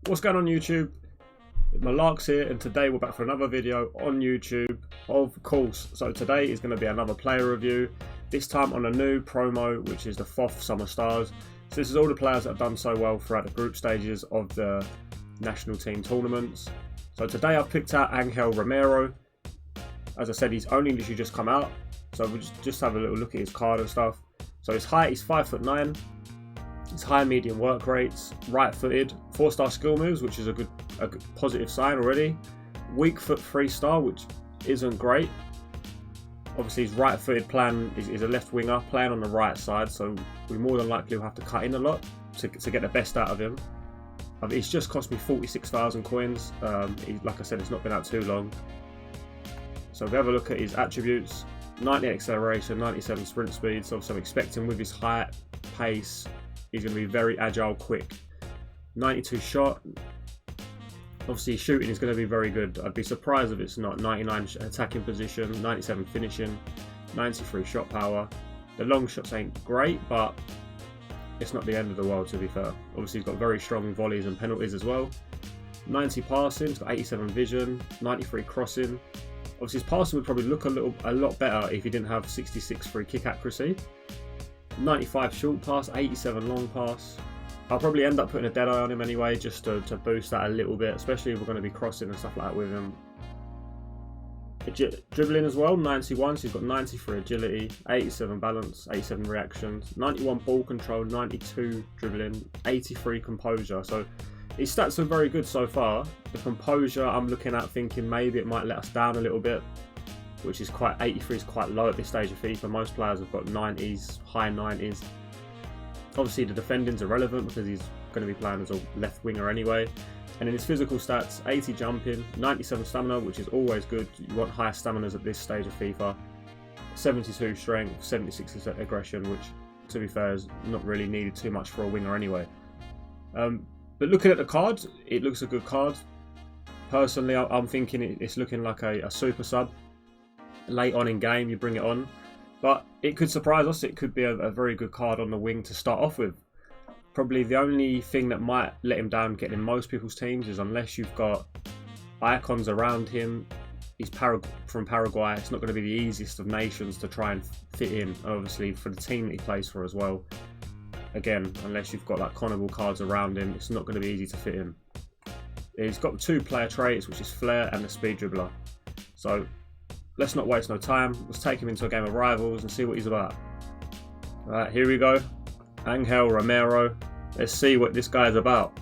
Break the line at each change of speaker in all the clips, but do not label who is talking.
What's going on YouTube? Malarks here, and today we're back for another video on YouTube, of course. So today is going to be another player review, this time on a new promo, which is the Fof Summer Stars. So this is all the players that have done so well throughout the group stages of the national team tournaments. So today I've picked out Angel Romero. As I said, he's only literally just come out, so we'll just have a little look at his card and stuff. So his height is 5'9". His high medium work rates, right-footed, 4-star skill moves, which is a good positive sign already. Weak foot 3-star, which isn't great. Obviously, his right-footed plan is a left winger playing on the right side, so we more than likely will have to cut in a lot to get the best out of him. It's just cost me 46,000 coins. Like I said, it's not been out too long. So if we have a look at his attributes, 90 acceleration, 97 sprint speed. So I'm expecting with his height, pace, he's going to be very agile, quick. 92 shot. Obviously, shooting is going to be very good. I'd be surprised if it's not. 99 attacking position, 97 finishing, 93 shot power. The long shots ain't great, but it's not the end of the world, to be fair. Obviously, he's got very strong volleys and penalties as well. 90 passing, he's got 87 vision, 93 crossing. Obviously, his passing would probably look a lot better if he didn't have 66 free kick accuracy. 95 short pass, 87 long pass. I'll probably end up putting a dead eye on him anyway, just to boost that a little bit, especially if we're going to be crossing and stuff like that with him. Dribbling as well, 91, so he's got 90 for agility, 87 balance, 87 reactions, 91 ball control, 92 dribbling, 83 composure. So his stats are very good so far. The composure I'm looking at thinking maybe it might let us down a little bit, which is 83 is quite low at this stage of FIFA. Most players have got 90s, high 90s. Obviously the defending's irrelevant because he's going to be playing as a left winger anyway. And in his physical stats, 80 jumping, 97 stamina, which is always good. You want higher staminas at this stage of FIFA. 72 strength, 76 aggression, which to be fair is not really needed too much for a winger anyway. But looking at the card, it looks a good card. Personally, I'm thinking it's looking like a super sub. Late on in game, you bring it on. But it could surprise us. It could be a very good card on the wing to start off with. Probably the only thing that might let him down getting in most people's teams is unless you've got icons around him. He's from Paraguay. It's not going to be the easiest of nations to try and fit in, obviously, for the team that he plays for as well. Again, unless you've got like connable cards around him, it's not going to be easy to fit in. He's got 2 player traits, which is flair and the speed dribbler. So let's not waste no time. Let's take him into a game of rivals and see what he's about. Alright, here we go. Angel Romero. Let's see what this guy is about.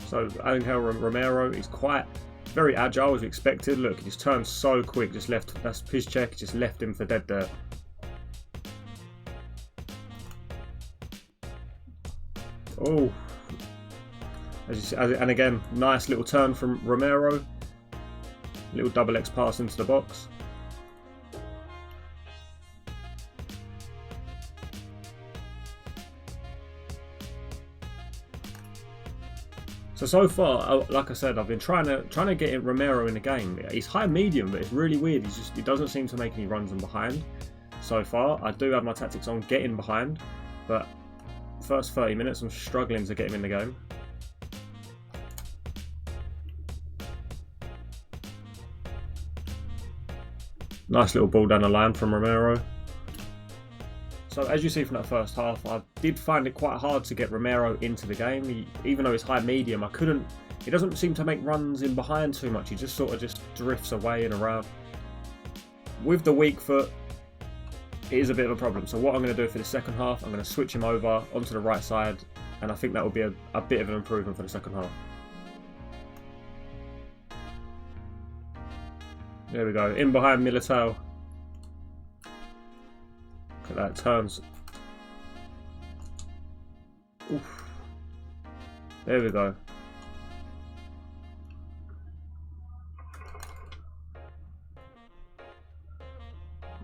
So Angel Romero is quite very agile as we expected. Look, he just turned so quick, just left, that's his check, just left him for dead there. Oh, and again, nice little turn from Romero. Little double X pass into the box. So far, like I said, I've been trying to get Romero in the game. He's high medium, but it's really weird. He doesn't seem to make any runs in behind. So far, I do have my tactics on getting behind, but first 30 minutes, I'm struggling to get him in the game. Nice little ball down the line from Romero. So as you see from that first half, I did find it quite hard to get Romero into the game. Even though he's high medium, he doesn't seem to make runs in behind too much. He just sort of just drifts away and around. With the weak foot, it is a bit of a problem. So what I'm going to do for the second half, I'm going to switch him over onto the right side, and I think that will be a bit of an improvement for the second half. There we go, in behind Militao. Look at that, turns. Oof. There we go.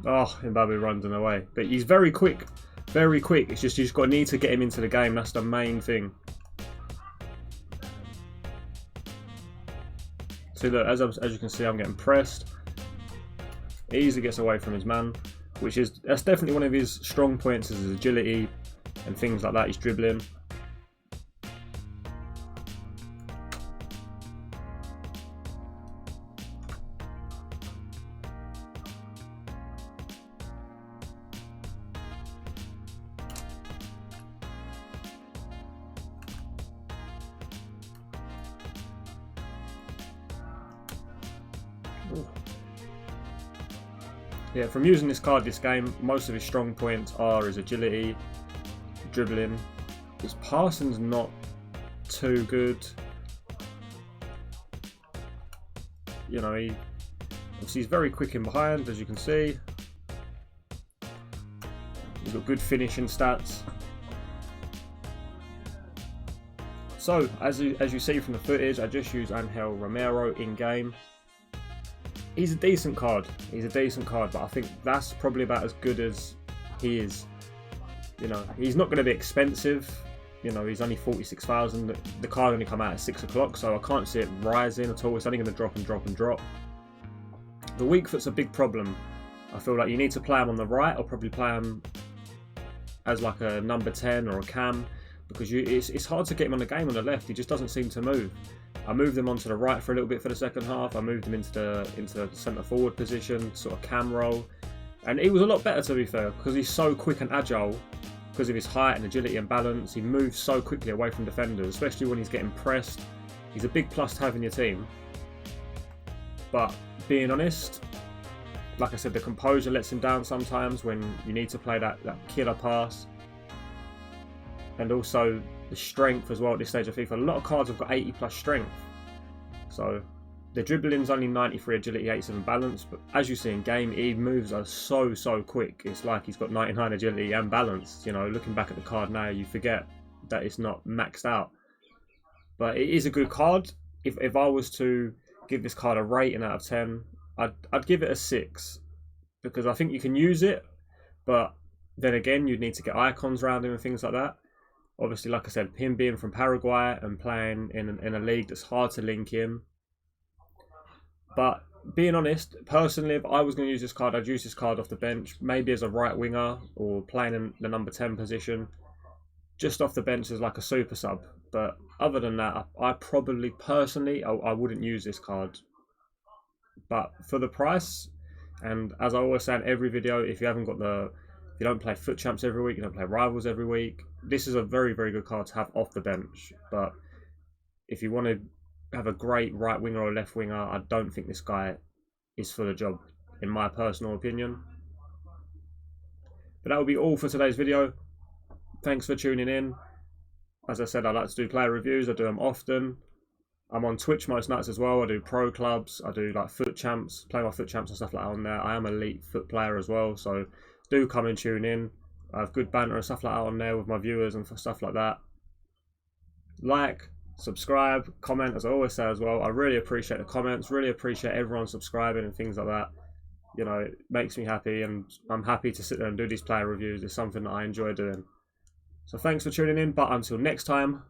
Oh, Mbappe runs him away. But he's very quick. Very quick. It's just you just got to need to get him into the game. That's the main thing. So look, as you can see, I'm getting pressed. Easily gets away from his man, that's definitely one of his strong points, is his agility and things like that. He's dribbling. Ooh. Yeah, from using this card this game, most of his strong points are his agility, dribbling. His passing's not too good. You know, he's very quick in behind, as you can see. He's got good finishing stats. So, as you see from the footage, I just used Angel Romero in game. He's a decent card. But I think that's probably about as good as he is. You know, he's not going to be expensive. You know, he's only 46,000. The card only come out at 6 o'clock, so I can't see it rising at all. It's only going to drop and drop and drop. The weak foot's a big problem. I feel like you need to play him on the right, or probably play him as like a number 10 or a cam, because it's hard to get him on the game on the left. He just doesn't seem to move. I moved him onto the right for a little bit for the second half. I moved him into the centre forward position, sort of cam role, and he was a lot better, to be fair, because he's so quick and agile. Because of his height and agility and balance, he moves so quickly away from defenders, especially when he's getting pressed. He's a big plus to have in your team. But being honest, like I said, the composure lets him down sometimes when you need to play that killer pass. And also the strength as well at this stage of FIFA. A lot of cards have got 80 plus strength. So the dribbling's only 93 agility, 87 balance, but as you see in game, he moves so quick. It's like he's got 99 agility and balance. You know, looking back at the card now, you forget that it's not maxed out. But it is a good card. If I was to give this card a rating out of 10, I'd give it a 6, because I think you can use it, but then again, you'd need to get icons around him and things like that. Obviously, like I said, him being from Paraguay and playing in a league that's hard to link in. But being honest, personally, if I was going to use this card, I'd use this card off the bench, maybe as a right winger or playing in the number 10 position, just off the bench as like a super sub. But other than that, I probably, personally, I wouldn't use this card. But for the price, and as I always say in every video, if you don't play Foot Champs every week, you don't play Rivals every week, this is a very, very good card to have off the bench. But if you want to have a great right winger or left winger, I don't think this guy is for the job, in my personal opinion. But that will be all for today's video. Thanks for tuning in. As I said, I like to do player reviews. I do them often. I'm on Twitch most nights as well. I do pro clubs. I do like Foot Champs, play my Foot Champs and stuff like that on there. I am an elite foot player as well, so do come and tune in. I have good banter and stuff like that on there with my viewers and stuff like that. Like, subscribe, comment, as I always say as well. I really appreciate the comments, really appreciate everyone subscribing and things like that. You know, it makes me happy, and I'm happy to sit there and do these player reviews. It's something that I enjoy doing. So thanks for tuning in, but until next time,